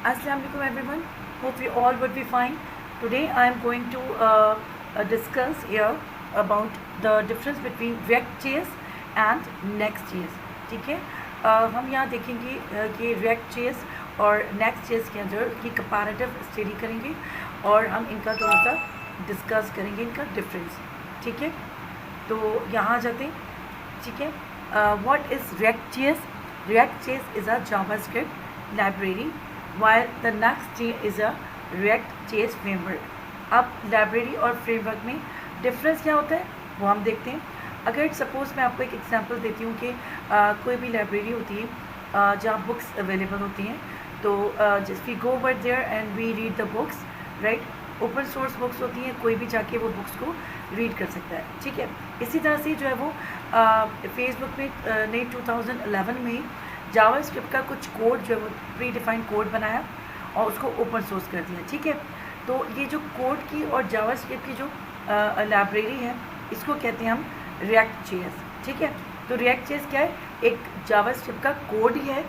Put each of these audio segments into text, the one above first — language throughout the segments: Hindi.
Assalamu alaikum everyone. Hope you all would be fine. Today I am going to discuss here about the difference between React.js and Next.js. ठीक है, हम यहाँ देखेंगे कि React.js और Next.js के अंदर की कंपैरेटिव स्टडी करेंगे और हम इनका थोड़ा सा डिस्कस करेंगे इनका डिफरेंस. ठीक है, तो यहाँ जाते हैं. ठीक है, what is React.js? React.js is a JavaScript library while the Next.js is a React.js framework. अब लाइब्रेरी और फ्रेमवर्क में डिफरेंस क्या होता है वो हम देखते हैं. अगर सपोज़ मैं आपको एक एग्जांपल देती हूँ कि कोई भी लाइब्रेरी होती है जहाँ बुक्स अवेलेबल होती हैं, तो just we go over there and we read the books, right. Open source books होती हैं, कोई भी जाके वो बुक्स को रीड कर सकता है. ठीक है, इसी तरह से जो है वो फेसबुक में ने 2011 में जावास्क्रिप्ट का कुछ कोड जो है वो प्री डिफाइंड कोड बनाया और उसको ओपन सोर्स कर दिया. ठीक है, तो ये जो कोड की और जावास्क्रिप्ट की जो लाइब्रेरी है इसको कहते हैं हम React.js. ठीक है, तो React.js क्या है? एक जावास्क्रिप्ट का कोड ही है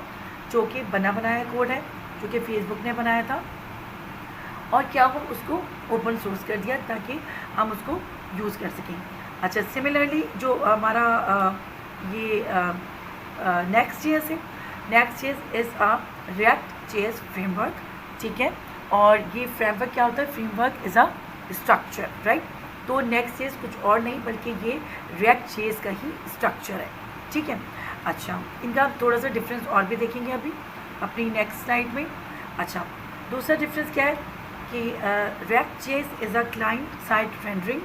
जो कि बनाया कोड है जो कि फेसबुक ने बनाया था और क्या हो उसको ओपन सोर्स कर दिया ताकि हम उसको यूज़ कर सकें. अच्छा, सिमिलरली जो हमारा ये Next.js है, Next.js is a React.js framework. ठीक है, और ये फ्रेमवर्क क्या होता है? Framework is a structure, right. तो Next.js कुछ और नहीं बल्कि ये React.js का ही स्ट्रक्चर है. ठीक है, अच्छा, इनका थोड़ा सा डिफरेंस और भी देखेंगे अभी अपनी नेक्स्ट स्लाइड में. अच्छा, दूसरा डिफरेंस क्या है कि React.js is a client side rendering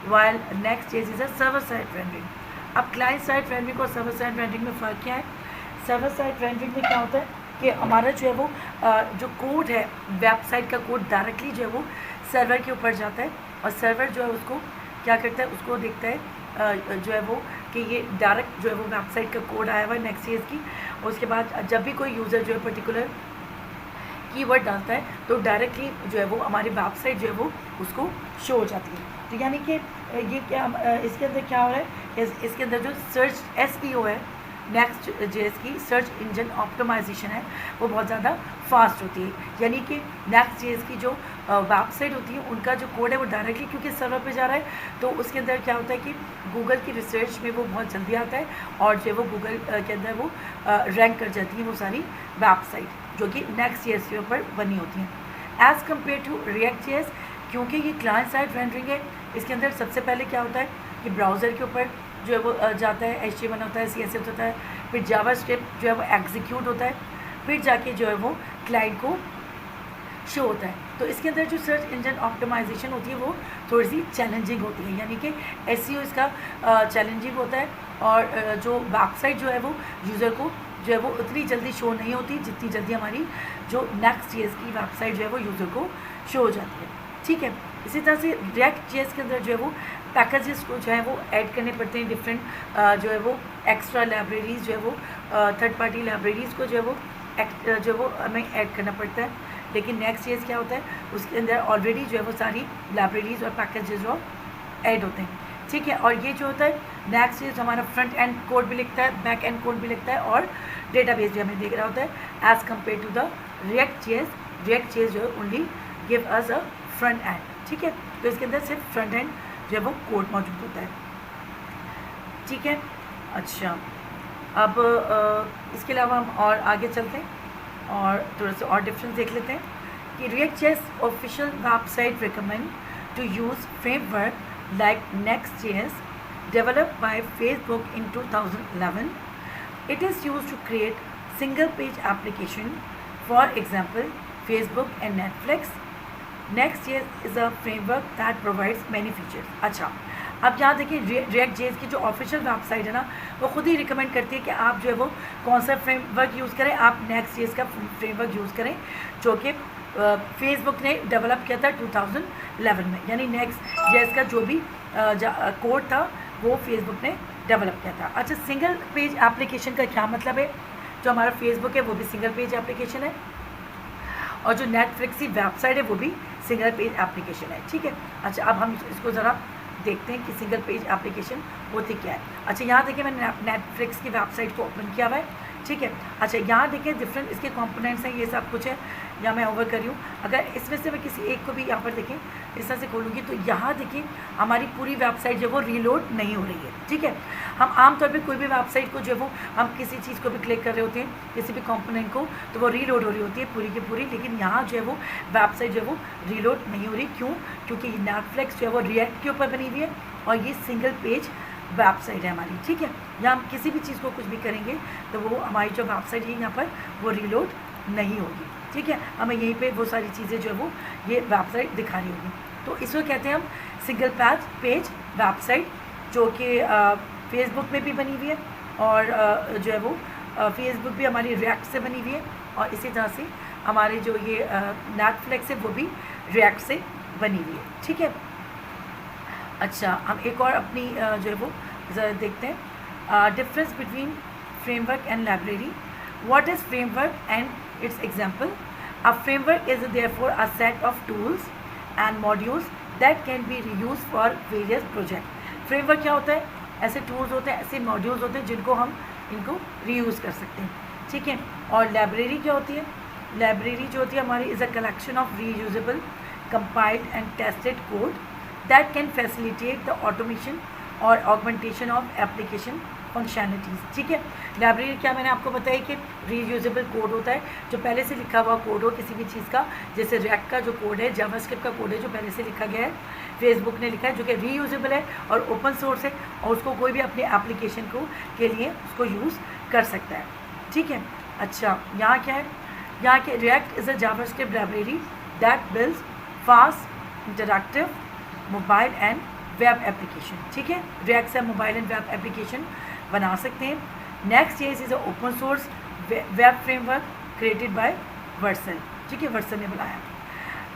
while Next.js is a server side rendering. अब क्लाइंट साइड रेंडरिंग और सर्वर साइड रेंडरिंग में फ़र्क क्या है? सर्वर साइड रेंडरिंग में क्या होता है कि हमारा जो है वो जो कोड है, वेबसाइट का कोड डायरेक्टली जो है वो सर्वर के ऊपर जाता है और सर्वर जो है उसको क्या करता है, उसको देखता है जो है वो कि ये डायरेक्ट जो है वो वेबसाइट का कोड आया हुआ है Next.js की. और उसके बाद जब भी कोई यूज़र जो है पर्टिकुलर कीवर्ड डालता है तो डायरेक्टली जो है वो हमारी वेबसाइट जो है वो उसको शो हो जाती है. तो यानी कि ये क्या इसके अंदर क्या हो रहा है, इसके अंदर जो सर्च SEO है Next.js की सर्च इंजन ऑप्टिमाइजेशन है वो बहुत ज़्यादा फास्ट होती है. यानी कि Next.js की जो वेबसाइट होती है उनका जो कोड है वो डायरेक्टली क्योंकि सर्वर पे जा रहा है तो उसके अंदर क्या होता है कि गूगल की रिसर्च में वो बहुत जल्दी आता है और जो है वो गूगल के अंदर वो रैंक कर जाती है वो सारी वेबसाइट जो कि Next.js के ऊपर बनी होती हैं एज़ कम्पेयर टू React.js. क्योंकि ये क्लाइंट साइड रेंडरिंग है, इसके अंदर सबसे पहले क्या होता है कि ब्राउज़र के ऊपर जो है वो जाता है, HTML होता है, CSS होता है, फिर जावास्क्रिप्ट जो है वो एग्जीक्यूट होता है, फिर जाके जो है वो क्लाइंट को शो होता है. तो इसके अंदर जो सर्च इंजन ऑप्टिमाइजेशन होती है वो थोड़ी सी चैलेंजिंग होती है. यानी कि SEO इसका चैलेंजिंग होता है और जो वेबसाइट जो है वो यूज़र को जो है वो उतनी जल्दी शो नहीं होती जितनी जल्दी हमारी जो Next.js की वेबसाइट जो है वो यूज़र को शो हो जाती है. ठीक है, इसी तरह से React.js के अंदर जो है वो पैकेजेस को जो है वो ऐड करने पड़ते हैं. डिफरेंट जो है वो एक्स्ट्रा लाइब्रेरीज़ जो है वो थर्ड पार्टी लाइब्रेरीज़ को जो है वो हमें ऐड करना पड़ता है. लेकिन Next.js क्या होता है, उसके अंदर ऑलरेडी जो है वो सारी लाइब्रेरीज़ और पैकेजेस जो ऐड होते हैं. ठीक है, और ये जो होता है Next.js हमारा फ्रंट एंड कोड भी लिखता है, बैक एंड कोड भी लिखता है और डेटाबेस भी हमें देख रहा होता है as compare to the React.js. React.js जो है only give us a front end. ठीक है, तो इसके अंदर सिर्फ फ्रंट एंड जो है वो कोड मौजूद होता है. ठीक है, अच्छा, अब इसके अलावा हम और आगे चलते हैं और थोड़ा सा और डिफरेंस देख लेते हैं कि React.js official website recommend to use framework like Next.js developed by Facebook in 2011. It is used to create single page application, for example Facebook and Netflix. Next.js is a framework that provides many features. अच्छा, अब यहाँ देखिए React.js की जो ऑफिशियल वेबसाइट है ना वो खुद ही रिकमेंड करती है कि आप जो है वो कौन सा फ्रेमवर्क यूज़ करें. आप Next.js का फ्रेमवर्क यूज़ करें जो कि फेसबुक ने डेवलप किया था 2011 में. यानी Next.js का जो भी कोड था वो फेसबुक ने डेवलप किया था. अच्छा, सिंगल पेज एप्लीकेशन का क्या मतलब है? जो हमारा फेसबुक है वो भी सिंगल पेज एप्लीकेशन है और जो नेटफ्लिक्स की वेबसाइट है वो भी सिंगल पेज एप्लीकेशन है. ठीक है, अच्छा, अब हम इसको ज़रा देखते हैं कि सिंगल पेज एप्लीकेशन होती क्या है. अच्छा, यहाँ देखिए मैंने नेटफ्लिक्स की वेबसाइट को ओपन किया हुआ है. ठीक है। अच्छा, यहाँ देखिए डिफरेंट इसके कंपोनेंट्स हैं, ये सब कुछ है, या मैं ओवर कर रही हूँ। अगर इसमें से मैं किसी एक को भी यहाँ पर देखें इस तरह से खोलूँगी तो यहाँ देखिए हमारी पूरी वेबसाइट जो है वो रीलोड नहीं हो रही है, ठीक है। हम आमतौर पे कोई भी वेबसाइट को जो है वो हम किसी चीज़ को भी क्लिक कर रहे होते हैं, किसी भी कंपोनेंट को, तो वो रीलोड हो रही होती है पूरी की पूरी, लेकिन यहाँ जो है वो वेबसाइट जो है वो रीलोड नहीं हो रही। क्यों? क्योंकि नेटफ्लिक्स जो है वो रिएक्ट के ऊपर बनी हुई है और ये सिंगल पेज वेबसाइट है हमारी, ठीक है। या हम किसी भी चीज़ को कुछ भी करेंगे तो वो हमारी जो वेबसाइट है यहाँ पर वो रीलोड नहीं होगी, ठीक है। हमें यहीं पे वो सारी चीज़ें जो है वो ये वेबसाइट दिखा रही होगी। तो इसको कहते हैं हम सिंगल पेज वेबसाइट, जो कि फेसबुक में भी बनी हुई है और जो है वो फेसबुक भी हमारी रिएक्ट से बनी हुई है और इसी तरह से हमारे जो ये नेटफ्लिक्स है वो भी रिएक्ट से बनी हुई है, ठीक है। अच्छा, हम एक और अपनी जो है वो ज़रा देखते हैं, difference between framework and library. What is framework and it's example? A framework is therefore a set of tools and modules that can be reuse for various project. Framework क्या होता है? ऐसे टूल्स होते हैं, ऐसे मॉड्यूल्स होते हैं जिनको हम इनको रीयूज़ कर सकते हैं, ठीक है। और लाइब्रेरी क्या होती है? लाइब्रेरी जो होती है हमारी is a collection of reusable compiled and tested code that can facilitate the automation or augmentation of application functionalities, ठीक है। लाइब्रेरी क्या मैंने आपको बताया कि रीयूजेबल कोड होता है, जो पहले से लिखा हुआ कोड हो किसी भी चीज़ का, जैसे रिएक्ट का जो कोड है, जावास्क्रिप्ट का कोड है जो पहले से लिखा गया है, फेसबुक ने लिखा है, जो कि रीयूजेबल है और ओपन सोर्स है और उसको कोई भी अपने एप्लीकेशन को के लिए उसको यूज़ कर सकता है, ठीक है। अच्छा, यहाँ क्या है? यहाँ के react is a JavaScript library that builds fast interactive mobile and web application, ठीक है। रिएक्ट से मोबाइल एंड वेब एप्लीकेशन बना सकते हैं। Next yes is a open source web framework created by Vercel, ठीक है, वर्सल ने बनाया।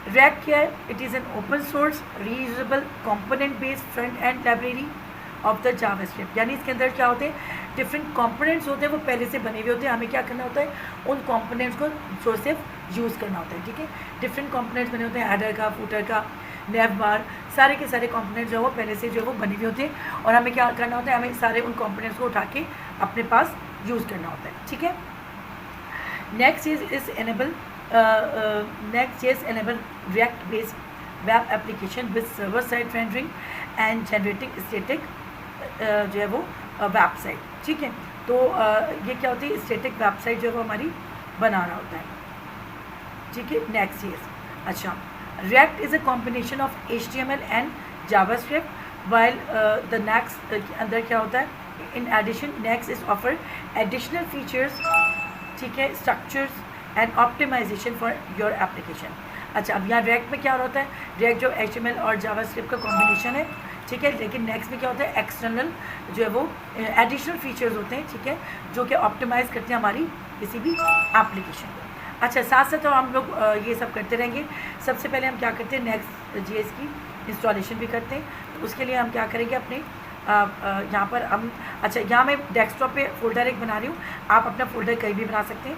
रिएक्ट क्या है? It is an open source reusable component based front end library of the JavaScript. यानी इसके अंदर क्या होते हैं, डिफरेंट कंपोनेंट्स होते हैं, वो पहले से बने हुए होते हैं, हमें क्या करना होता है, उन कंपोनेंट्स को सिर्फ यूज़ करना होता है, ठीक है। डिफरेंट कंपोनेंट्स बने होते हैं, हेडर का, फूटर का, नेव बार, सारे के सारे कंपोनेंट्स जो है वो पहले से जो है वो बने हुए होते हैं और हमें क्या करना होता है, हमें सारे उन कंपोनेंट्स को उठा के अपने पास यूज़ करना होता है, ठीक है। Next is enable react based web application with server side rendering and generating static जो है वो वेबसाइट, ठीक है। तो ये क्या होती है, स्टैटिक वेबसाइट जो है वो हमारी बना रहा होता है, ठीक है। नेक्स्ट इज, अच्छा, React is a combination of HTML and JavaScript, while the Next अंदर क्या होता है, in addition Next is offer additional features, ठीक है, structures and optimization for your application। अच्छा, अब यहाँ React में क्या होता है, React जो HTML और JavaScript का कॉम्बिनेशन है, ठीक है, लेकिन Next में क्या होता है, एक्सटर्नल जो है वो एडिशनल फीचर्स होते हैं, ठीक है, जो कि ऑप्टिमाइज़ करते हैं हमारी किसी भी एप्लीकेशन को। अच्छा, साथ साथ तो हम लोग ये सब करते रहेंगे। सबसे पहले हम क्या करते हैं, नेक्स्ट जेएस की इंस्टॉलेशन भी करते हैं। तो उसके लिए हम क्या करेंगे, अपने यहाँ पर हम, अच्छा, यहाँ मैं डेस्कटॉप पे फोल्डर एक बना रही हूँ, आप अपना फोल्डर कहीं भी बना सकते हैं,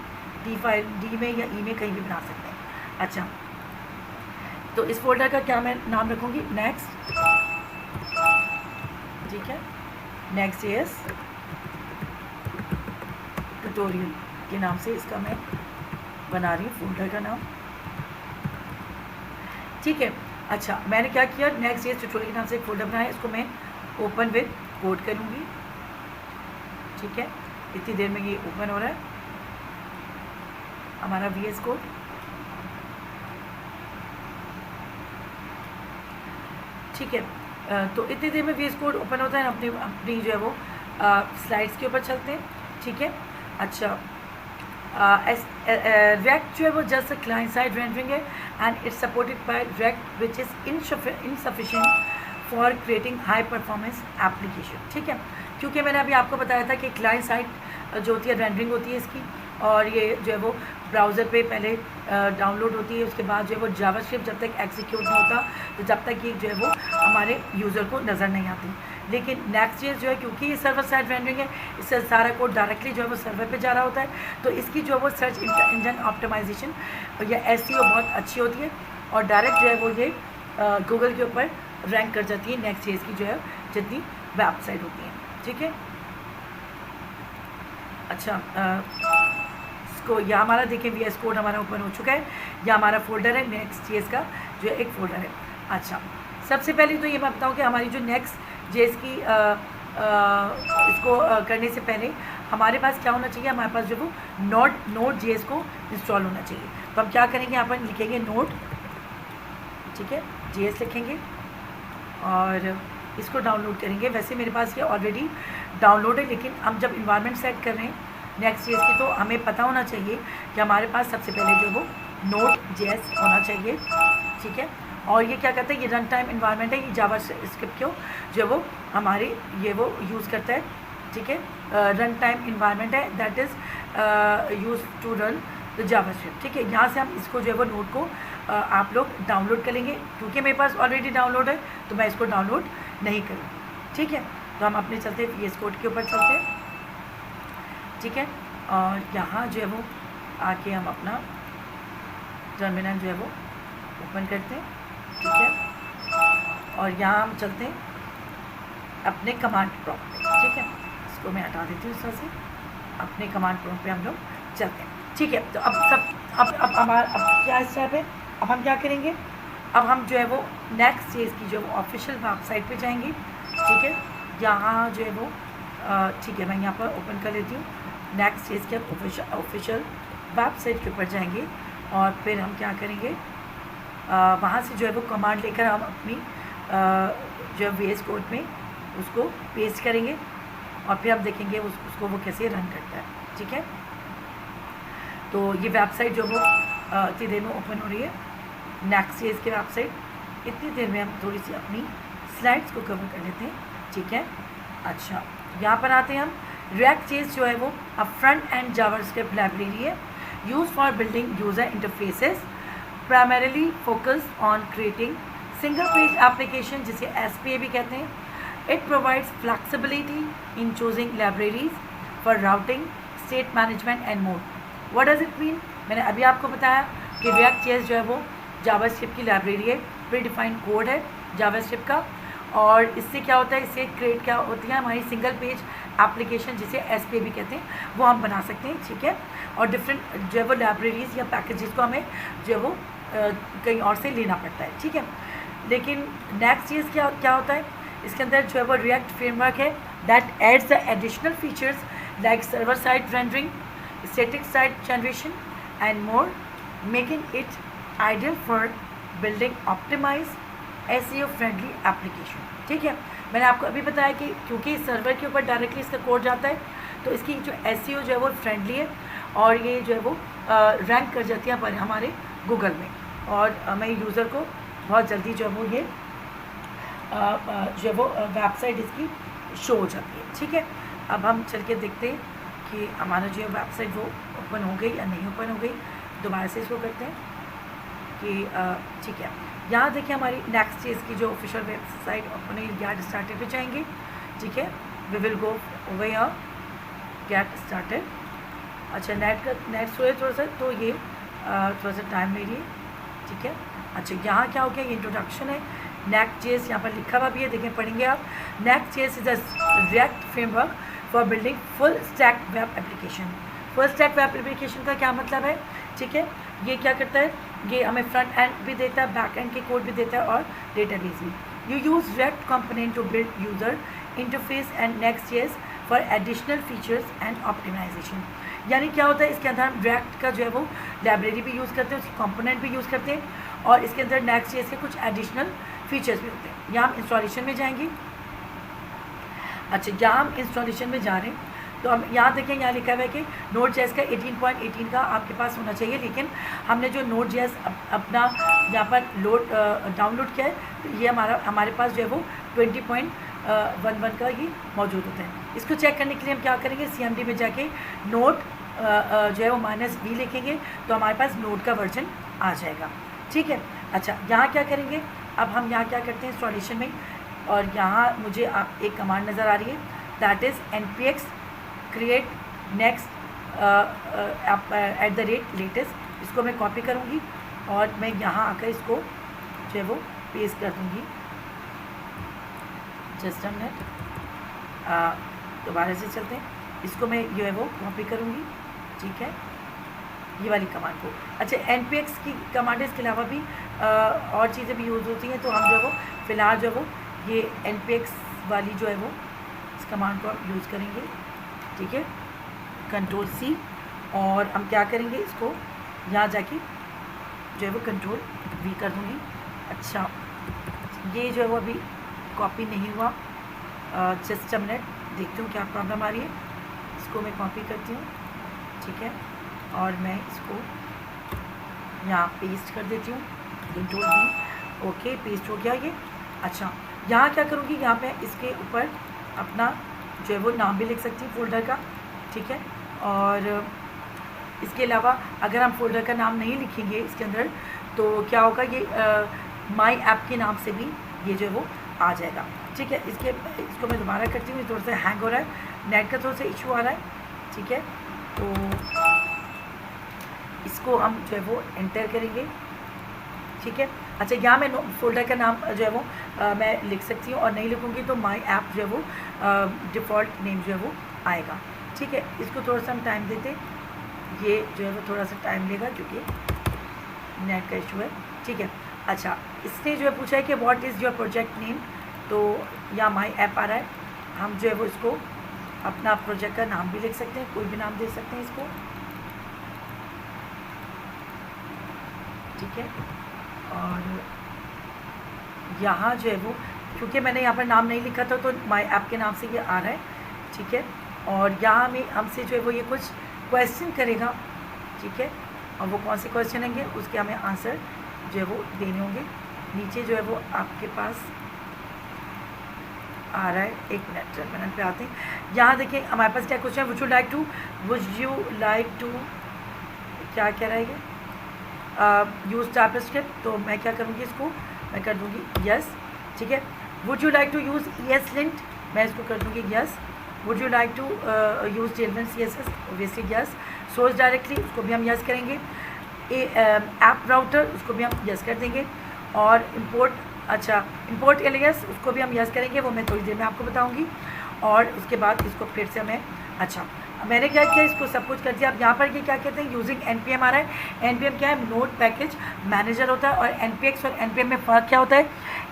डी में या ई में कहीं भी बना सकते हैं। अच्छा, तो इस फोल्डर का क्या मैं नाम रखूँगी, नेक्स्ट, ठीक है, नेक्स्ट जेएस ट्यूटोरियल के नाम से इसका मैं बना रही हूँ फोल्डर का नाम, ठीक है। अच्छा, मैंने क्या किया, नेक्स्ट जेएस ट्यूटोरियल के नाम से एक फोल्डर बनाया, इसको मैं ओपन विद कोड करूँगी, ठीक है। इतनी देर में ये ओपन हो रहा है हमारा VS कोड, ठीक है। तो इतनी देर में VS कोड ओपन होता है, अपनी जो है वो स्लाइड्स के ऊपर चलते हैं, ठीक है। अच्छा, React जो है वो जस्ट क्लाइंट साइड रेंडरिंग है and it's supported by React which is insufficient for creating high performance application, ठीक है। क्योंकि मैंने अभी आपको बताया था कि क्लाइंट साइड जो होती है रेंडरिंग होती है इसकी, और ये जो है वो ब्राउज़र पे पहले डाउनलोड होती है, उसके बाद जो है वो जावास्क्रिप्ट जब तक एग्जीक्यूट नहीं होता, तो जब तक ये जो है वो हमारे यूज़र को नज़र नहीं आती। लेकिन नेक्स्ट जेएस जो है, क्योंकि ये सर्वर साइड रेंडरिंग है, इससे सारा कोड डायरेक्टली जो है वो सर्वर पे जा रहा होता है, तो इसकी जो है वो सर्च इंजन ऑप्टिमाइजेशन या SEO बहुत अच्छी होती है और डायरेक्ट जो है वो ये गूगल के ऊपर रैंक कर जाती है नेक्स्ट जेएस की जो है जितनी वेबसाइट होती है, ठीक है। अच्छा इसको यह हमारा देखिए VS कोड हमारा ओपन हो चुका है। यह हमारा फोल्डर है Next.js का, जो एक फ़ोल्डर है। अच्छा, सबसे पहले तो ये मैं बताऊँ कि हमारी जो Next.js की इसको करने से पहले हमारे पास क्या होना चाहिए, हमारे पास जो वो Node.js को इंस्टॉल होना चाहिए। तो हम क्या करेंगे, यहाँ पर लिखेंगे Node, ठीक है, JS लिखेंगे और इसको डाउनलोड करेंगे। वैसे मेरे पास ये ऑलरेडी डाउनलोड है, लेकिन हम जब इन्वायरमेंट सेट कर रहे हैं Next.js की, तो हमें पता होना चाहिए कि हमारे पास सबसे पहले जो वो Node.js होना चाहिए, ठीक है। और ये क्या करता है, ये रन टाइम इन्वायरमेंट है, ये जावा स्क्रिप्ट को जो वो हमारे ये वो यूज़ करता है, ठीक है। रन टाइम इन्वायरमेंट है, that is use to run the JavaScript, ठीक है। यहाँ से हम इसको जो है वो नोड को आप लोग डाउनलोड करेंगे। क्योंकि मेरे पास ऑलरेडी डाउनलोड है तो मैं इसको डाउनलोड नहीं करूँगी, ठीक है। तो हम अपने चलते हैं VS कोड के ऊपर चलते हैं, ठीक है। और यहाँ जो है वो आके हम अपना टर्मिनल जो है वो ओपन करते हैं, ठीक है। और यहाँ हम चलते हैं अपने कमांड प्रॉम्प्ट पे, ठीक है। इसको मैं हटा देती हूँ इस तरह से, अपने कमांड प्रॉम्प्ट पे हम लोग चलते हैं, ठीक है। तो अब हमारा अब क्या स्टेप है, अब हम क्या करेंगे, अब हम जो है वो Next.js की जो ऑफिशियल वेबसाइट पे जाएंगे, ठीक है। यहाँ जो है वो ठीक है, मैं यहाँ पर ओपन कर लेती हूँ। Next.js के ऑफिशियल वेबसाइट के ऊपर जाएंगे और फिर हम क्या करेंगे, वहाँ से जो है वो कमांड लेकर हम अपनी जो है VS कोड में उसको पेस्ट करेंगे और फिर हम देखेंगे उसको वो कैसे रन करता है, ठीक है। तो ये वेबसाइट जो वो इतनी देर में ओपन हो रही है, Next.js की वेबसाइट। इतनी देर में हम थोड़ी सी अपनी स्लाइड्स को कवर कर लेते हैं, ठीक है। अच्छा, यहाँ पर आते हैं हम। React.js जो है वो अब फ्रंट एंड जावास्क्रिप्ट लाइब्रेरी है, use for building user interfaces, primarily focus on creating single page application, जिसे SPA भी कहते हैं। It provides flexibility in choosing libraries for routing, state management and more. What does it mean, मैंने अभी आपको बताया कि React.js जो है वो जावास्क्रिप्ट की लाइब्रेरी है, प्री डिफाइंड कोड है जावास्क्रिप्ट का। और इससे क्या होता है, इससे क्रिएट क्या होती है हमारी सिंगल पेज एप्लीकेशन, जिसे SPA भी कहते हैं, वो हम बना सकते हैं, ठीक है। और डिफरेंट जो है वो लाइब्रेरीज या पैकेजेस को हमें जो है वो कहीं और से लेना पड़ता है, ठीक है। लेकिन Next.js क्या होता है, इसके अंदर जो है वो React फ्रेमवर्क है that adds the additional features like server side rendering, static side generation and more, making it ideal for building optimise SEO friendly application, ठीक है। मैंने आपको अभी बताया कि क्योंकि सर्वर के ऊपर डायरेक्टली इसका कोड जाता है, तो इसकी जो SEO जो है वो फ्रेंडली है और ये जो है वो रैंक कर जाती है पर हमारे गूगल में, और हमें यूज़र को बहुत जल्दी जो है वो ये जो है वो वेबसाइट इसकी शो हो जाती है, ठीक है। अब हम चल के देखते हैं कि हमारा जो है वेबसाइट वो ओपन हो गई या नहीं ओपन हो गई। दोबारा से इसको करते हैं कि ठीक है। यहाँ देखिए हमारी Next.js की जो ऑफिशियल वेबसाइट ओपन है, गेट स्टार्टेड पे जाएंगे, ठीक है। We will go over here, get started. अच्छा, नेट स्लो है थोड़ा सा, तो ये थोड़ा सा टाइम ले रही है, ठीक है। अच्छा, यहाँ क्या हो गया, ये इंट्रोडक्शन है। Next.js यहाँ पर लिखा हुआ भी है, देखें पढ़ेंगे आप। Next.js is a React framework for building full stack web application. Full stack web application का क्या मतलब है, ठीक है। ये क्या करता है, ये हमें फ्रंट एंड भी देता है, बैक एंड के कोड भी देता है और डेटाबेस भी। You use React component to build user interface and Next.js for additional features and optimisation. यानी क्या होता है, इसके अंदर हम React का जो है वो लाइब्रेरी भी यूज़ करते हैं, उसकी कंपोनेंट भी यूज़ करते हैं और इसके अंदर Next.js के कुछ एडिशनल फीचर्स भी होते हैं। यहाँ हम इंस्टॉलेशन में जाएंगे। अच्छा, यहाँ हम इंस्टॉलेशन में जा रहे हैं, तो हम यहाँ देखें, यहाँ लिखा हुआ है कि Node.js का 18.18 का आपके पास होना चाहिए, लेकिन हमने जो Node.js अपना यहाँ पर डाउनलोड किया है, तो ये हमारे पास जो है वो 20.11 का ही मौजूद होता है। इसको चेक करने के लिए हम क्या करेंगे, CMD में जाके नोड जो है वो -v लिखेंगे, तो हमारे पास नोड का वर्जन आ जाएगा, ठीक है। अच्छा, यहाँ क्या करेंगे, अब हम यहाँ क्या करते हैं इंस्टॉलेशन में, और यहाँ मुझे आप एक कमांड नज़र आ रही है, that is npx create next @latest। इसको मैं कॉपी करूँगी और मैं यहाँ आकर इसको जो है वो पेस्ट कर दूँगी। जस्ट अ मिनट, दोबारा से चलते हैं। इसको मैं जो है वो कॉपी करूँगी, ठीक है, ये वाली कमांड को। अच्छा, npx की कमांड है, इसके अलावा भी और चीज़ें भी यूज़ होती हैं, तो हम जो है वो फ़िलहाल जो है वो ये npx वाली जो है वो इस कमांड को हम यूज़ करेंगे, ठीक है। कंट्रोल सी, और हम क्या करेंगे, इसको यहाँ जाके जो है वो कंट्रोल वी कर दूँगी। अच्छा, ये जो है वो अभी कॉपी नहीं हुआ, जस्ट अ मिनट, देखती हूँ क्या प्रॉब्लम आ रही है। इसको मैं कॉपी करती हूँ, ठीक है, और मैं इसको यहाँ पेस्ट कर देती हूँ, कंट्रोल वी, ओके, पेस्ट हो गया ये। अच्छा, यहाँ क्या करूँगी, यहाँ पे इसके ऊपर अपना जो है वो नाम भी लिख सकती हूँ फोल्डर का, ठीक है। और इसके अलावा अगर हम फोल्डर का नाम नहीं लिखेंगे इसके अंदर, तो क्या होगा, ये माई ऐप के नाम से भी ये जो है वो आ जाएगा, ठीक है। इसको मैं दोबारा करती हूँ, थोड़ा सा हैंग हो रहा है, नेट का थोड़ा सा इशू आ रहा है, ठीक है। तो इसको हम जो है वो एंटर करेंगे, ठीक है। अच्छा, यहाँ मैं फोल्डर का नाम जो है वो मैं लिख सकती हूँ, और नहीं लिखूँगी तो माई ऐप जो है वो डिफ़ॉल्ट नेम जो है वो आएगा, ठीक है। इसको थोड़ा सा हम टाइम देते, ये जो है वो थोड़ा सा टाइम लेगा क्योंकि नेट का इशू है, ठीक है। अच्छा, इसने जो है पूछा है कि what is your project name, तो यहाँ माई ऐप आ रहा है, हम जो है वो इसको अपना प्रोजेक्ट का नाम भी लिख सकते हैं, कोई भी नाम दे सकते हैं इसको, ठीक है। और यहाँ जो है वो, क्योंकि मैंने यहाँ पर नाम नहीं लिखा था तो माई ऐप के नाम से ये आ रहा है, ठीक है। और यहाँ में हमसे जो है वो ये कुछ क्वेश्चन करेगा, ठीक है, और वो कौन से क्वेश्चन होंगे उसके हमें आंसर जो है वो देने होंगे। नीचे जो है वो आपके पास आ रहा है, एक मिनट पे आते हैं। यहाँ देखिए हमारे पास क्या क्वेश्चन है, वुड यू लाइक टू क्या कह रहा है ये, यूज़ जावास्क्रिप्ट, तो मैं क्या करूँगी, इसको मैं कर दूँगी यस, ठीक है। Would you like to use ESLint, मैं इसको कर दूँगी yes. Would you like to use Tailwind CSS, obviously yes. Source directly, उसको भी हम यस करेंगे। ऐप राउटर, उसको भी हम यस कर देंगे। और इंपोर्ट एलियास, उसको भी हम यस करेंगे, वो मैं थोड़ी देर में आपको बताऊंगी। और उसके बाद इसको फिर से हमें, अच्छा, मैंने क्या किया, इसको सब कुछ कर दिया। अब यहाँ पर ये क्या कहते हैं, यूजिंग NPM आ रहा है। NPM क्या है, नोड पैकेज मैनेजर होता है, और NPX और NPM में फ़र्क क्या होता है,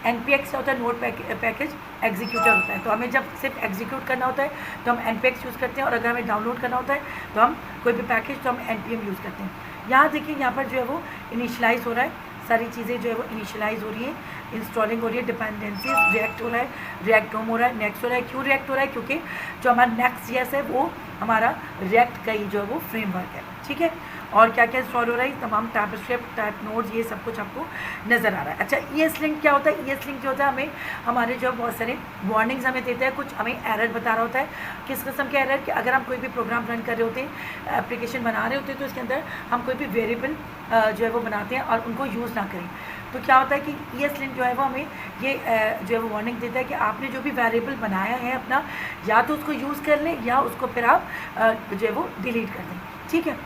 NPX क्या होता है, नोड पैकेज एग्जीक्यूटर होता है। तो हमें जब सिर्फ एग्जीक्यूट करना होता है तो हम NPX यूज़ करते हैं, और अगर हमें डाउनलोड करना होता है तो हम कोई भी पैकेज तो हम NPM यूज़ करते हैं। यहाँ देखिए, यहाँ पर जो है वो इनिशलाइज हो रहा है, सारी चीज़ें जो है वो इनिशियलाइज हो रही है, इंस्टॉलिंग हो रही है, डिपेंडेंसीज रिएक्ट हो रहा है, रिएक्ट होम हो रहा है, नेक्स्ट हो रहा है। क्यों रिएक्ट हो रहा है, क्योंकि जो हमारा नेक्स्ट है वो हमारा रिएक्ट का ही जो है वो फ्रेमवर्क है, ठीक है। और क्या क्या इंस्टॉल हो रहा है, तमाम टाइपस्क्रिप्ट, टाइप नोड्स, ये सब कुछ आपको नज़र आ रहा है। अच्छा, ESLint क्या होता है, ESLint जो होता है हमें हमारे जो बहुत सारे वार्निंग्स हमें देता है, कुछ हमें एरर बता रहा होता है। किस किस्म के एरर, कि अगर हम कोई भी प्रोग्राम रन कर रहे होते हैं, एप्लीकेशन बना रहे होते हैं, तो इसके अंदर हम कोई भी वेरिएबल जो है वो बनाते हैं और उनको यूज़ ना करें, तो क्या होता है कि ESLint जो है वो हमें ये जो है वो वार्निंग देता है कि आपने जो भी वेरिएबल बनाया है अपना, या तो उसको यूज़ कर लें या उसको फिर आप जो है वो डिलीट कर दें, ठीक है।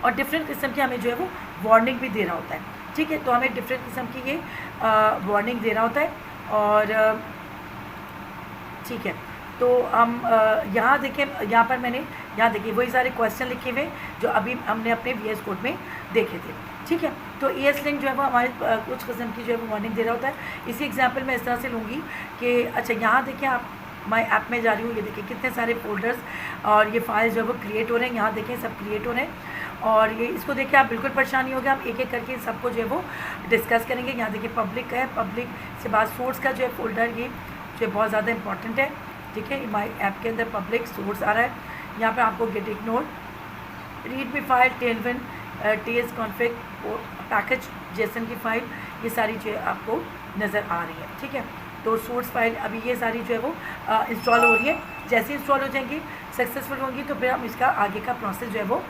और डिफरेंट किस्म की हमें जो है वो वार्निंग भी दे रहा होता है, ठीक है। तो हमें डिफरेंट किस्म की ये वार्निंग दे रहा होता है, और ठीक है। तो हम यहाँ देखें, यहाँ पर मैंने यहाँ देखिए वही सारे क्वेश्चन लिखे हुए जो अभी हमने अपने VS कोड में देखे थे, ठीक है। तो ESLint जो है वो हमारे कुछ किस्म की जो है वो वार्निंग दे रहा होता है। इसी एग्जांपल मैं इस तरह से लूँगी कि अच्छा, यहाँ देखिए, आप माई ऐप में जा रही हूँ, ये देखिए कितने सारे फोल्डर्स और ये फाइल्स जो है वो क्रिएट हो रहे हैं, यहाँ देखें सब क्रिएट हो रहे हैं। और ये इसको देखिए आप बिल्कुल परेशान नहीं होगा, हम एक एक करके सबको जो है वो डिस्कस करेंगे। यहाँ देखिए पब्लिक का है, पब्लिक से बाद सोर्स का जो है फोल्डर, ये जो है बहुत ज़्यादा इंपॉर्टेंट है, ठीक है। माई ऐप के अंदर पब्लिक सोर्स आ रहा है, यहाँ पर आपको git ignore, read me file, Tailwind, TS config, package JSON की फाइल, ये सारी जो है आपको नज़र आ रही है, ठीक है। तो सोर्स फाइल अभी ये सारी जो है वो इंस्टॉल हो रही है। जैसे इंस्टॉल हो जाएंगी, सक्सेसफुल होंगी, तो फिर हम इसका आगे का प्रोसेस जो है वो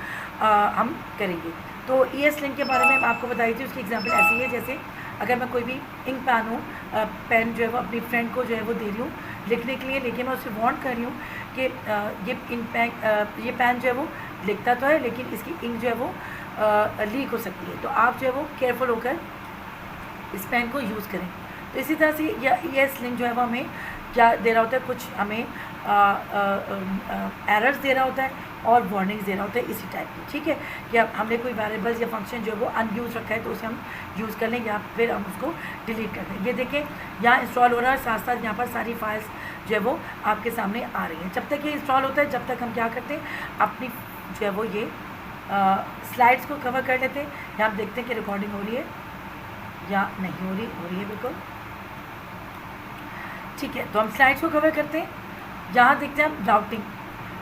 हम करेंगे। तो ESLint के बारे में मैं आपको बताई थी, उसकी एग्जांपल ऐसी है, जैसे अगर मैं कोई भी इंक पेन हो, पेन जो है वो अपनी फ्रेंड को जो है वो दे रही हूँ लिखने के लिए, लेकिन मैं उससे वांट कर रही हूँ कि ये पेन जो है वो लिखता तो है, लेकिन इसकी इंक जो है वो लीक हो सकती है, तो आप जो है वो केयरफुल होकर इस पेन को यूज़ करें। तो इसी तरह से ESLint जो है वो हमें क्या दे रहा होता है, कुछ हमें एरर्स दे रहा होता है और वार्निंग्स दे रहा होता है इसी टाइप की, ठीक है। कि अब हमने कोई वेरिएबल्स या फंक्शन जो है वो अनयूज रखा है तो उसे हम यूज़ कर लें या फिर हम उसको डिलीट कर दें। ये देखें यहाँ इंस्टॉल हो रहा है, साथ साथ यहाँ पर सारी फाइल्स जो है वो आपके सामने आ रही हैं। जब तक ये इंस्टॉल होता है जब तक हम क्या करते हैं, अपनी जो है वो ये स्लाइड्स को कवर कर लेते हैं। यहाँ आप देखते हैं कि रिकॉर्डिंग हो रही है या नहीं हो रही है बिल्कुल, ठीक है। तो हम स्लाइड्स को कवर करते हैं। यहाँ देखते हैं हम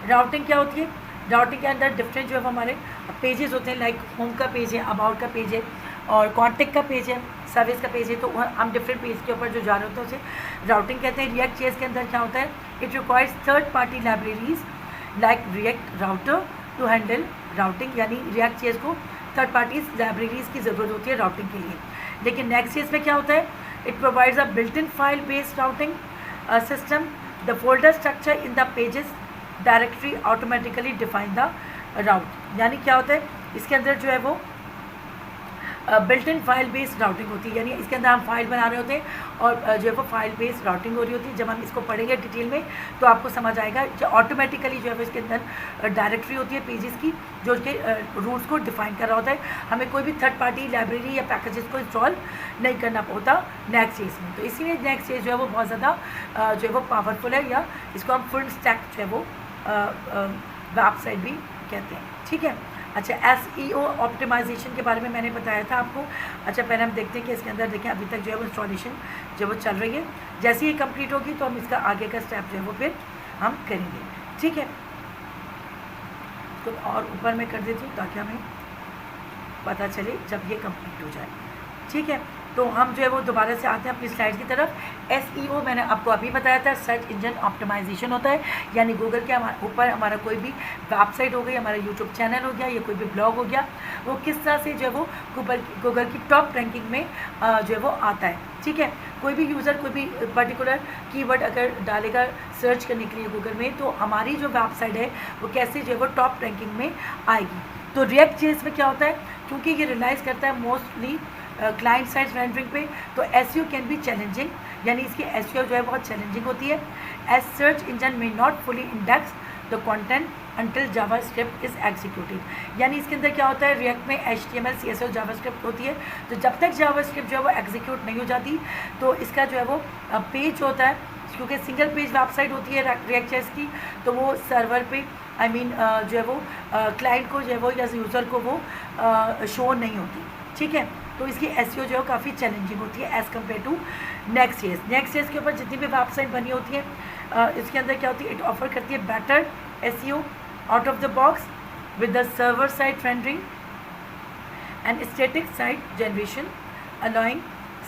राउटिंग क्या होती है। राउटिंग के अंदर डिफरेंट जो है हमारे पेजेस होते हैं, लाइक होम का पेज है, अबाउट का पेज है और कॉन्टेक्ट का पेज है, सर्विस का पेज है। तो हम डिफरेंट पेज के ऊपर जो जा रहे होते हैं उसे राउटिंग कहते हैं। रिएक्ट जेएस के अंदर क्या होता है, it requires third party libraries like React router to handle routing, यानी रिएक्ट जेएस को थर्ड पार्टी लाइब्रेरीज की ज़रूरत होती है राउटिंग के लिए। लेकिन नेक्स्ट जेएस में क्या होता है, it provides a built in file based routing system. The folder structure in the pages directory automatically define the route. यानी क्या होता है, इसके अंदर जो है वो built in file based routing होती है, यानी इसके अंदर हम फाइल बना रहे होते हैं और जो है वो फाइल बेस्ड राउटिंग हो रही होती है। जब हम इसको पढ़ेंगे डिटेल में तो आपको समझ आएगा जो ऑटोमेटिकली जो है वो इसके अंदर डायरेक्टरी होती है पेजेस की जो उसके रूल्स को डिफाइन कर रहा होता है। हमें कोई भी थर्ड पार्टी लाइब्रेरी या पैकेजेस को इंस्टॉल नहीं करना होता नेक्स्ट स्टेज में। तो इसीलिए नेक्स्ट स्टेज जो है वो बहुत ज़्यादा जो है वो पावरफुल है, या इसको हम फुल स्टैक जो है वो वेबसाइट भी कहते हैं, ठीक है। अच्छा, SEO ऑप्टिमाइजेशन के बारे में मैंने बताया था आपको। अच्छा, पहले हम देखते हैं कि इसके अंदर देखें अभी तक जो है वो इंस्टॉलेशन जो वो चल रही है। जैसे ही कंप्लीट होगी तो हम इसका आगे का स्टेप जो है वो फिर हम करेंगे, ठीक है। तो और ऊपर में कर देती हूँ ताकि हमें पता चले जब ये कंप्लीट हो जाए, ठीक है। तो हम जो है वो दोबारा से आते हैं अपनी स्लाइड्स की तरफ। SEO मैंने आपको अभी बताया था, सर्च इंजन ऑप्टिमाइजेशन होता है, यानी गूगल के ऊपर हमारा कोई भी वेबसाइट हो गई, हमारा यूट्यूब चैनल हो गया या कोई भी ब्लॉग हो गया, वो किस तरह से जो है वो गूगल की टॉप रैंकिंग में जो है वो आता है, ठीक है। कोई भी यूज़र कोई भी पर्टिकुलर कीवर्ड अगर डालेगा सर्च करने के लिए गूगल में, तो हमारी जो वेबसाइट है वो कैसे जो है वो टॉप रैंकिंग में आएगी। तो रिएक्ट जेएस में क्या होता है, क्योंकि ये रिलाइज़ करता है मोस्टली क्लाइंट साइड रेंडरिंग पे, तो SEO कैन बी चैलेंजिंग, यानी इसकी SEO जो है बहुत चैलेंजिंग होती है। एज सर्च इंजन में not fully index the content until JavaScript is executed, यानी इसके अंदर क्या होता है, रिएक्ट में HTML CSS जावास्क्रिप्ट होती है, तो जब तक जावास्क्रिप्ट जो है वो एग्जीक्यूट नहीं हो जाती तो इसका जो है वो पेज होता है, क्योंकि सिंगल पेज वेबसाइट होती है रिएक्ट जेएस की, तो वो सर्वर पे जो है वो क्लाइंट को जो है वो या यूज़र को वो शो नहीं होती, ठीक है। तो इसकी SEO जो है काफ़ी चैलेंजिंग होती है as compare to Next JS. Next JS के ऊपर जितनी भी वेबसाइट बनी होती है इसके अंदर क्या होती है, इट ऑफर करती है better SEO out of the box with the server side rendering and static site generation allowing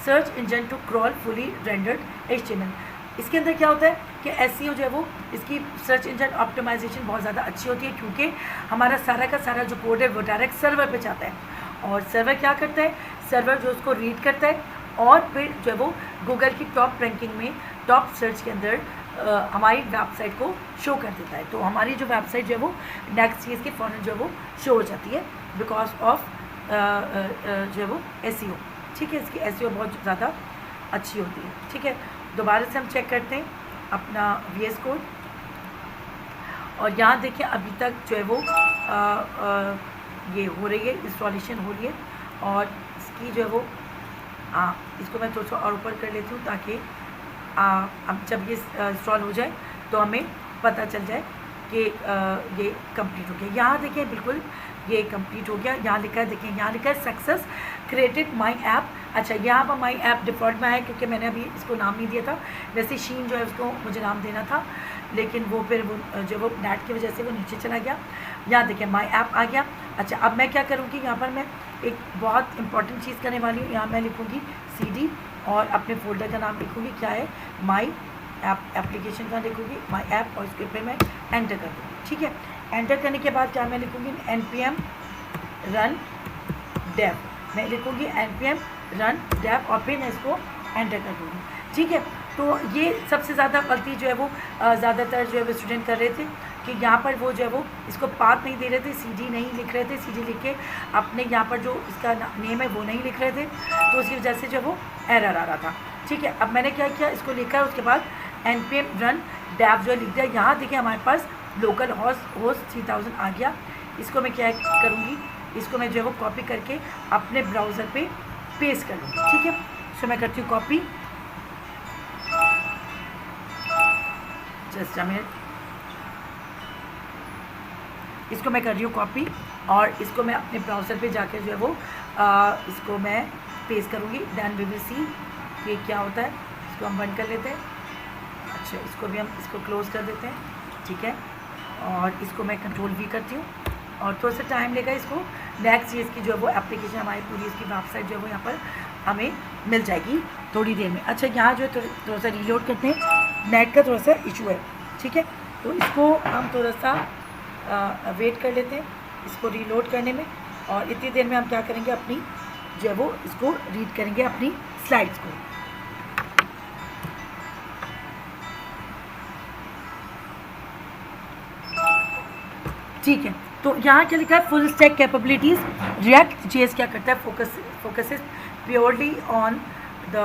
search engine to crawl fully rendered HTML। इसके अंदर क्या होता है कि SEO जो है वो इसकी सर्च इंजन ऑप्टिमाइजेशन बहुत ज़्यादा अच्छी होती है, क्योंकि हमारा सारा का सारा जो कोड है वो डायरेक्ट सर्वर पे जाता है और सर्वर क्या करता है, सर्वर जो उसको रीड करता है और फिर जो है वो गूगल की टॉप रैंकिंग में टॉप सर्च के अंदर हमारी वेबसाइट को शो कर देता है। तो हमारी जो वेबसाइट जो है वो नेक्स्ट चीज़ के फ़ौरन जो है वो शो हो जाती है बिकॉज ऑफ जो है वो SEO, ठीक है। इसकी SEO बहुत ज़्यादा अच्छी होती है, ठीक है। दोबारा से हम चेक करते हैं अपना VS कोड और यहाँ देखिए अभी तक जो है वो ये हो रही है, इंस्टॉलेशन हो रही है और इसकी जो है वो इसको मैं थोड़ा सा और ऊपर कर लेती हूँ ताकि अब जब ये इंस्टॉल हो जाए तो हमें पता चल जाए कि ये कंप्लीट हो गया। यहाँ देखिए बिल्कुल ये कंप्लीट हो गया। यहाँ लिखा है, देखिए यहाँ लिखा है सक्सेस क्रिएटेड माई ऐप। अच्छा, यहाँ पर माई ऐप डिफ़ॉल्ट में है क्योंकि मैंने अभी इसको नाम नहीं दिया था। वैसे शीन जो है उसको मुझे नाम देना था, लेकिन वो फिर वो जो वो नेट की वजह से वो नीचे चला गया। यहाँ देखिए माई ऐप आ गया। अच्छा, अब मैं क्या करूँगी, यहाँ पर मैं एक बहुत इंपॉर्टेंट चीज़ करने वाली हूँ। यहाँ मैं लिखूँगी CD और अपने फोल्डर का नाम लिखूँगी क्या है, माई ऐप, एप्लीकेशन का लिखूँगी माई ऐप और इसके ऊपर मैं एंटर कर दूँगी, ठीक है। एंटर करने के बाद क्या मैं लिखूँगी, NPM रन डेव, मैं लिखूँगी NPM रन डेव और फिर मैं इसको एंटर कर दूँगी, ठीक है। तो ये सबसे ज़्यादा गलती जो है वो ज़्यादातर जो है वो स्टूडेंट कर रहे थे कि यहाँ पर वो जो है वो इसको पाथ नहीं दे रहे थे, CD नहीं लिख रहे थे, CD लिख के अपने यहाँ पर जो इसका नेम है वो नहीं लिख रहे थे, तो उसकी वजह से जो है वो एरर आ रहा था, ठीक है। अब मैंने क्या किया, इसको लिखा, उसके बाद npm run dev जो लिख दिया। यहाँ देखिए हमारे पास लोकल होस्ट 3000 आ गया। इसको मैं क्या करूँगी, इसको मैं जो है वो कॉपी करके अपने ब्राउज़र पे पेस्ट कर लूँगी। ठीक है, सो मैं करती हूँ कॉपी, जस्ट अ मिनट। इसको मैं कर रही हूँ कॉपी और इसको मैं अपने ब्राउज़र पे जाकर जो है वो इसको मैं पेस्ट करूँगी। देन वी विल सी ये क्या होता है। इसको हम बंद कर लेते हैं। अच्छा, इसको भी हम इसको क्लोज़ कर देते हैं। ठीक है, और इसको मैं कंट्रोल वी करती हूँ और थोड़ा सा टाइम लेगा इसको। नेक्स्ट इसकी जो है वो एप्लीकेशन हमारी पूरी इसकी वेबसाइट जो है वो यहाँ पर हमें मिल जाएगी थोड़ी देर में। अच्छा, यहाँ जो है थोड़ा सा रीलोड करते हैं, नेट का थोड़ा सा इशू है। ठीक है, तो इसको हम थोड़ा सा वेट कर लेते हैं इसको रीलोड करने में, और इतनी देर में हम क्या करेंगे, अपनी जो है वो इसको रीड करेंगे अपनी स्लाइड्स को। ठीक है, तो यहाँ क्या लिखा है, full stack capabilities. React JS क्या करता है, focuses purely on the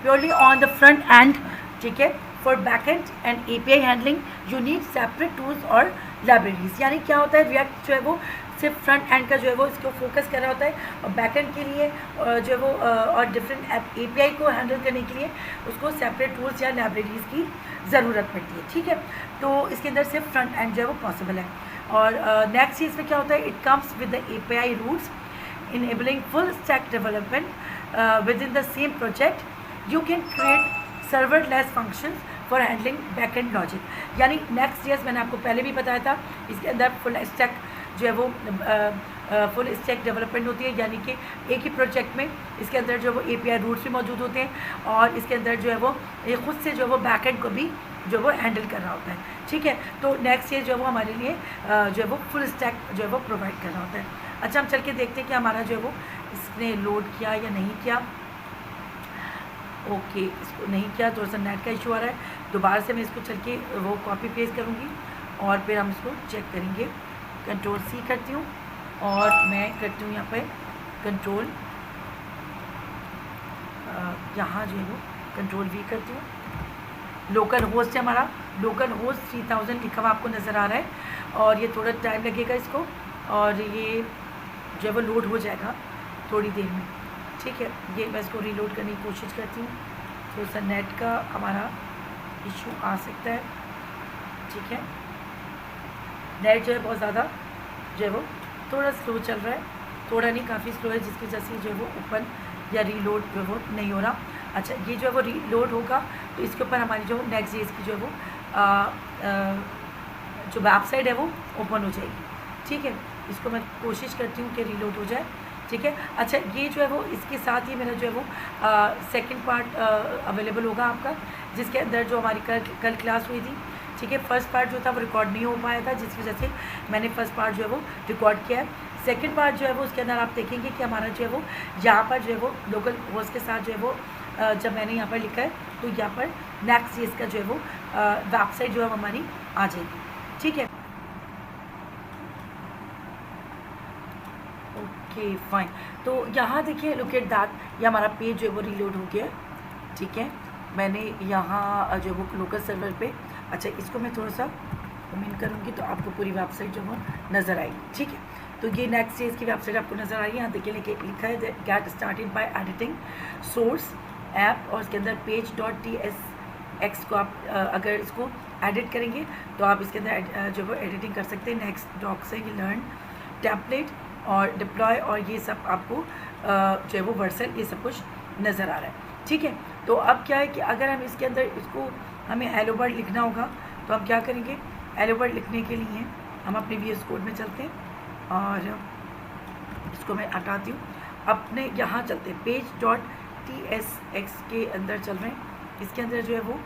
purely on the front end. ठीक है, for back and and API handling you need separate tools और लाइब्रेरीज। यानी क्या होता है, रिएक्ट जो है वो सिर्फ फ्रंट एंड का जो है वो इसको फोकस कर रहा होता है, और बैक एंड के लिए जो है वो और डिफरेंट एपीआई को हैंडल करने के लिए उसको सेपरेट टूल्स या लाइब्रेरीज की ज़रूरत पड़ती है। ठीक है, तो इसके अंदर सिर्फ फ्रंट एंड जो है वो पॉसिबल है। और नेक्स्ट चीज़ में क्या होता है, it comes with the API routes enabling full stack development within the same project. You can create serverless functions for handling backend logic. यानी Next.js मैंने आपको पहले भी बताया था, इसके अंदर फुल स्टैक जो है वो फुल स्टैक डेवलपमेंट होती है, यानी कि एक ही प्रोजेक्ट में इसके अंदर जो वो एपीआई रूट्स भी मौजूद होते हैं, और इसके अंदर जो है वो ये खुद से जो है वो बैकएंड को भी जो वो हैंडल कर रहा होता है। ठीक है, तो नेक्स्ट ये जो है वो हमारे लिए जो है वो फुल स्टैक जो है वो प्रोवाइड कर रहा होता है। अच्छा, हम चल के देखते हैं कि हमारा जो है वो इसने लोड किया या नहीं किया। ओके, इसको नहीं किया, थोड़ा सा नेट का इशू आ रहा है। दोबारा से मैं इसको चल के वो कॉपी पेस्ट करूँगी और फिर हम इसको चेक करेंगे। कंट्रोल सी करती हूँ और मैं करती हूँ यहाँ पे कंट्रोल, यहाँ जो है वो कंट्रोल वी करती हूँ। लोकल होस्ट है हमारा, लोकल होस्ट 3000 लिखा हुआ आपको नज़र आ रहा है, और ये थोड़ा टाइम लगेगा इसको, और ये जो है वो लोड हो जाएगा थोड़ी देर में। ठीक है, ये मैं इसको रीलोड करने की कोशिश करती हूँ। थोड़ा सा नेट का हमारा इशू आ सकता है। ठीक है, नेट जो है बहुत ज़्यादा जो है वो थोड़ा स्लो चल रहा है, थोड़ा नहीं काफ़ी स्लो है, जिसकी वजह से जो है वो ओपन या रीलोड जो है वो नहीं हो रहा। अच्छा, ये जो है वो रीलोड होगा तो इसके ऊपर हमारी जो Next.js की जो है वो जो वेबसाइट है वो ओपन हो जाएगी। ठीक है, इसको मैं कोशिश करती हूँ कि रीलोड हो जाए। ठीक है, अच्छा, ये जो है वो इसके साथ ही मेरा जो है वो सेकंड पार्ट अवेलेबल होगा आपका, जिसके अंदर जो हमारी कल क्लास हुई थी। ठीक है, फर्स्ट पार्ट जो था वो रिकॉर्ड नहीं हो पाया था, जिसकी वजह से मैंने फर्स्ट पार्ट जो है वो रिकॉर्ड किया है। सेकंड पार्ट जो है वो उसके अंदर आप देखेंगे कि हमारा जो है वो यहाँ पर जो है वो लोकल होस्ट के साथ जो है वो जब मैंने यहाँ पर लिखा है तो यहाँ पर Next.js का जो है वो वेबसाइट जो है हमारी आ जाएगी। ठीक है, ओके फाइन। तो यहाँ देखिए, लुक एट दैट, ये हमारा पेज जो है वो रीलोड हो गया। ठीक है, मैंने यहाँ जो है वो लोकल सर्वर पे, अच्छा इसको मैं थोड़ा सा कमेंट करूँगी तो आपको पूरी वेबसाइट जो है नज़र आएगी। ठीक है, तो ये Next.js की वेबसाइट आपको नज़र आ रही है। यहाँ देखिए लिखा है get started by editing source app, और इसके अंदर page.tsx को आप अगर इसको एडिट करेंगे तो आप इसके अंदर जो वो एडिटिंग कर सकते हैं। नेक्स्ट डॉक से ये लर्न टेम्पलेट और डिप्लॉय और ये सब आपको जो है वो वर्सल ये सब कुछ नज़र आ रहा है। ठीक है, तो अब क्या है कि अगर हम इसके अंदर इसको हमें हेलो वर्ल्ड लिखना होगा तो हम क्या करेंगे, हेलो वर्ल्ड लिखने के लिए हम अपने VS कोड में चलते हैं और इसको मैं हटाती हूँ। अपने यहाँ चलते हैं page.tsx के अंदर चल रहे हैं। इसके अंदर जो है वो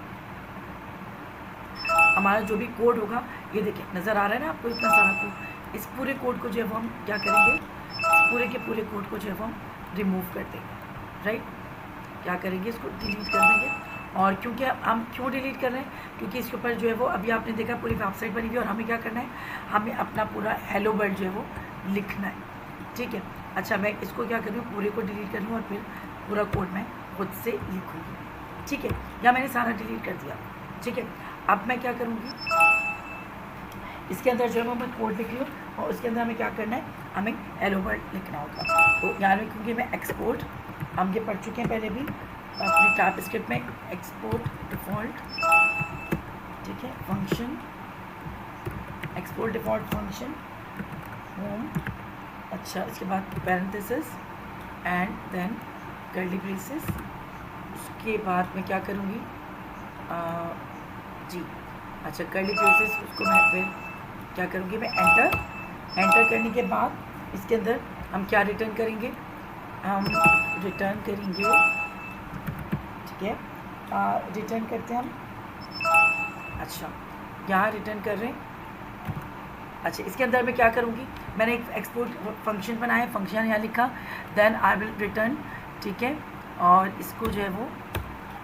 हमारा जो भी कोड होगा, ये देखिए नज़र आ रहा है ना आपको इतना सारा कोड। इस पूरे कोड को जो है वो हम क्या करेंगे, पूरे के पूरे कोड को जो है वो हम रिमूव कर देंगे। राइट, क्या करेंगे, इसको डिलीट कर देंगे। और क्योंकि हम क्यों डिलीट कर रहे हैं, क्योंकि इसके ऊपर जो है वो अभी आपने देखा पूरी वेबसाइट बनी हुई है और हमें क्या करना है, हमें अपना पूरा हेलो वर्ल्ड जो है वो लिखना है। ठीक है, अच्छा मैं इसको क्या कर रही हूँ, पूरे को डिलीट कर लूँ और फिर पूरा कोड मैं खुद से लिखूँगी। ठीक है, या मैंने सारा डिलीट कर दिया। ठीक है, अब मैं क्या करूँगी, इसके अंदर जो है मैं कोड लिख लूँ और उसके अंदर हमें क्या करना है, हमें हेलो वर्ल्ड लिखना होगा। तो यहाँ लिखूँगी मैं एक्सपोर्ट, हम ये पढ़ चुके हैं पहले भी अपनी टाइप स्क्रिप्ट में, एक्सपोर्ट डिफ़ॉल्ट, ठीक है, function, export default function home, अच्छा इसके बाद parenthesis and then curly braces. उसके बाद मैं क्या करूँगी जी, अच्छा कर्ली ब्रेसेस, उसको मैं फिर क्या करूँगी, मैं एंटर करने के बाद इसके अंदर हम क्या रिटर्न करेंगे, हम रिटर्न करेंगे, ठीक है, रिटर्न करते हैं हम, अच्छा यहाँ रिटर्न कर रहे हैं। अच्छा इसके अंदर मैं क्या करूँगी, मैंने एक एक्सपोर्ट फंक्शन बनाया, फंक्शन यहाँ लिखा, देन आई विल रिटर्न, ठीक है, और इसको जो है वो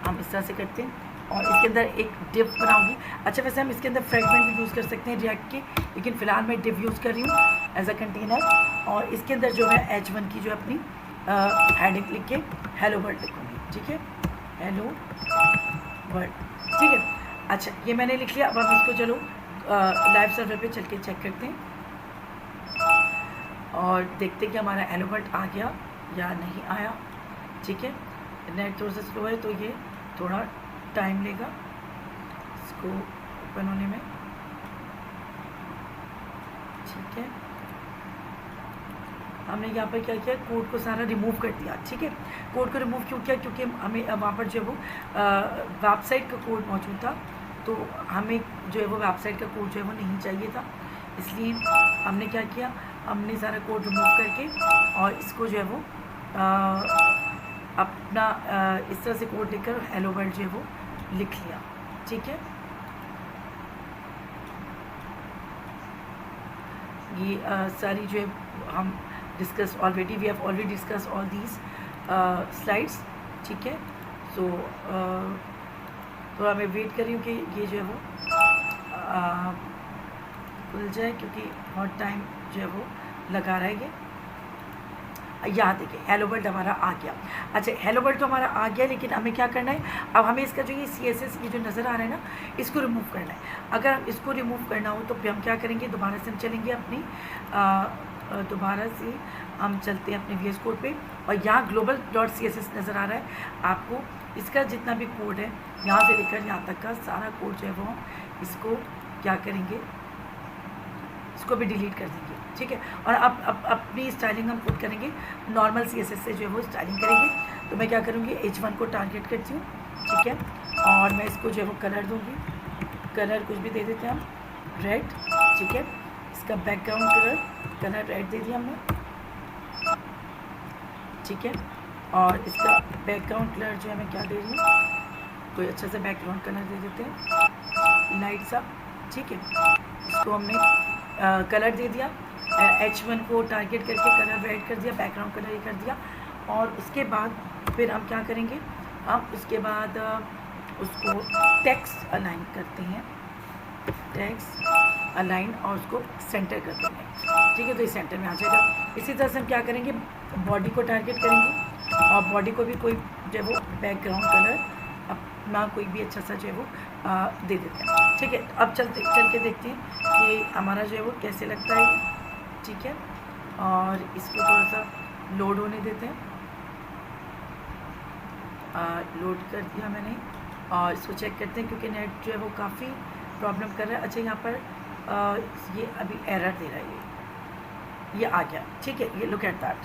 हम इस तरह से करते हैं और इसके अंदर एक डिव बनाऊंगी। अच्छा वैसे हम इसके अंदर फ्रेगमेंट भी यूज़ कर सकते हैं रिएक्ट के, लेकिन फ़िलहाल मैं डिव यूज़ कर रही हूँ एज अ कंटेनर, और इसके अंदर जो है H1 की जो अपनी हेडिंग लिख के हेलो वर्ल्ड लिखूँगी, ठीक है, हेलो वर्ल्ड, ठीक है। अच्छा ये मैंने लिख लिया, अब हम इसको चलो लाइव सर्वर पे चल के चेक करते हैं और देखते हैं कि हमारा हेलो वर्ल्ड आ गया या नहीं आया, ठीक है। नेट थोड़ा सा स्लो है तो ये थोड़ा टाइम लेगा इसको ओपन होने में, ठीक है। हमने यहाँ पर क्या किया, कोड को सारा रिमूव कर दिया, ठीक है। कोड को रिमूव क्यों किया, क्योंकि हमें वहाँ पर जो है वो वेबसाइट का कोड मौजूद था, तो हमें जो है वो वेबसाइट का कोड जो है वो नहीं चाहिए था, इसलिए हमने क्या किया, हमने सारा कोड रिमूव करके और इसको जो है वो अपना इस तरह से कोड लिखकर हेलो वर्ल्ड जो है वो लिख लिया, ठीक है। ये सारी जो है हम discuss already, we have already discuss all these slides, ठीक है। सो थोड़ा मैं वेट कर रही हूँ कि ये जो है वो खुल जाए, क्योंकि बहुत टाइम जो है वो लगा रहा है ये। यहाँ देखिए हेलो वर्ल्ड हमारा आ गया। अच्छा हेलो वर्ल्ड तो हमारा आ गया, लेकिन हमें क्या करना है, अब हमें इसका जो ये CSS ये जो नज़र आ रहा है ना, इसको रिमूव करना है। अगर हम इसको रिमूव करना हो तो फिर हम क्या करेंगे, दोबारा से हम चलेंगे अपनी दोबारा से हम चलते हैं अपने VS कोड पे, और यहाँ global.css नज़र आ रहा है आपको। इसका जितना भी कोड है यहाँ से लेकर यहाँ तक का सारा कोड जो है वो इसको क्या करेंगे, इसको भी डिलीट कर देंगे, ठीक है। और अब अपनी स्टाइलिंग हम खुद करेंगे, नॉर्मल CSS से जो है वो स्टाइलिंग करेंगे। तो मैं क्या करूँगी, H1 को टारगेट करती हूँ, ठीक है, और मैं इसको जो है वो कलर दूँगी, कलर कुछ भी दे देते हैं हम, रेड, ठीक है। इसका बैकग्राउंड कलर रेड दे दिया हमने, ठीक है। और इसका बैकग्राउंड कलर जो है मैं क्या दे रही हूँ, कोई अच्छा सा बैकग्राउंड कलर दे देते हैं, लाइट सा, ठीक है। इसको हमने कलर दे दिया, H1 को टारगेट करके कलर रेड कर दिया, बैकग्राउंड कलर ये कर दिया, और उसके बाद फिर हम क्या करेंगे, हम उसके बाद उसको टेक्स्ट अलाइन करते हैं, टेक्स्ट अलाइन, और उसको सेंटर कर देंगे, ठीक है। तो ये सेंटर में आ जाएगा। इसी तरह से हम क्या करेंगे, बॉडी को टारगेट करेंगे और बॉडी को भी कोई जो है वो बैकग्राउंड कलर अपना कोई भी अच्छा सा जो है वो दे देते हैं, ठीक है। अब चल के देखते हैं कि हमारा जो है वो कैसे लगता है, ठीक है। और इसको थोड़ा सा लोड होने देते हैं, लोड कर दिया मैंने, और इसको चेक करते हैं क्योंकि नेट जो है वो काफ़ी प्रॉब्लम कर रहा है। अच्छा यहाँ पर ये अभी एरर दे रहा है, ये आ गया, ठीक है। ये लुक एट दैट,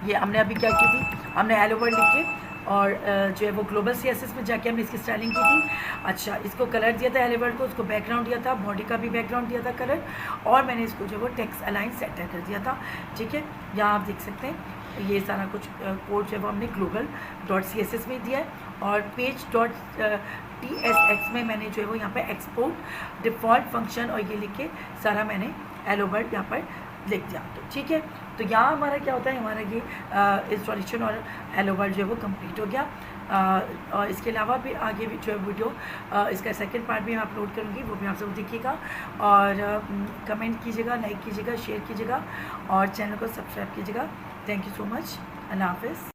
ये हमने अभी क्या की थी, हमने हेलो वर्ल्ड लिख के और जो है वो ग्लोबल CSS में जाके हमने इसकी स्टाइलिंग की थी। अच्छा इसको कलर दिया था हेलो वर्ल्ड को, उसको बैकग्राउंड दिया था, बॉडी का भी बैकग्राउंड दिया था कलर, और मैंने इसको जो है वो टेक्स्ट अलाइन सेंटर कर दिया था, ठीक है। यहाँ आप देख सकते हैं ये सारा कुछ कोड जो है वो हमने global.css में दिया है, और page.tsx में मैंने जो है वो यहाँ पर एक्सपोर्ट डिफ़ॉल्ट फंक्शन और ये लिख के सारा मैंने हेलो वर्ल्ड यहाँ पर लिख दिया, तो ठीक है। तो यहाँ हमारा क्या होता है, हमारा ये इंस्टॉलेशन और हेलो वर्ल्ड जो है वो कंप्लीट हो गया। और इसके अलावा भी आगे भी जो है वीडियो इसका सेकंड पार्ट भी मैं अपलोड करूँगी, वो भी आप सब देखिएगा, और कमेंट कीजिएगा, लाइक कीजिएगा, शेयर कीजिएगा, और चैनल को सब्सक्राइब कीजिएगा। थैंक यू सो मच, अल्लाह हाफ़िज़।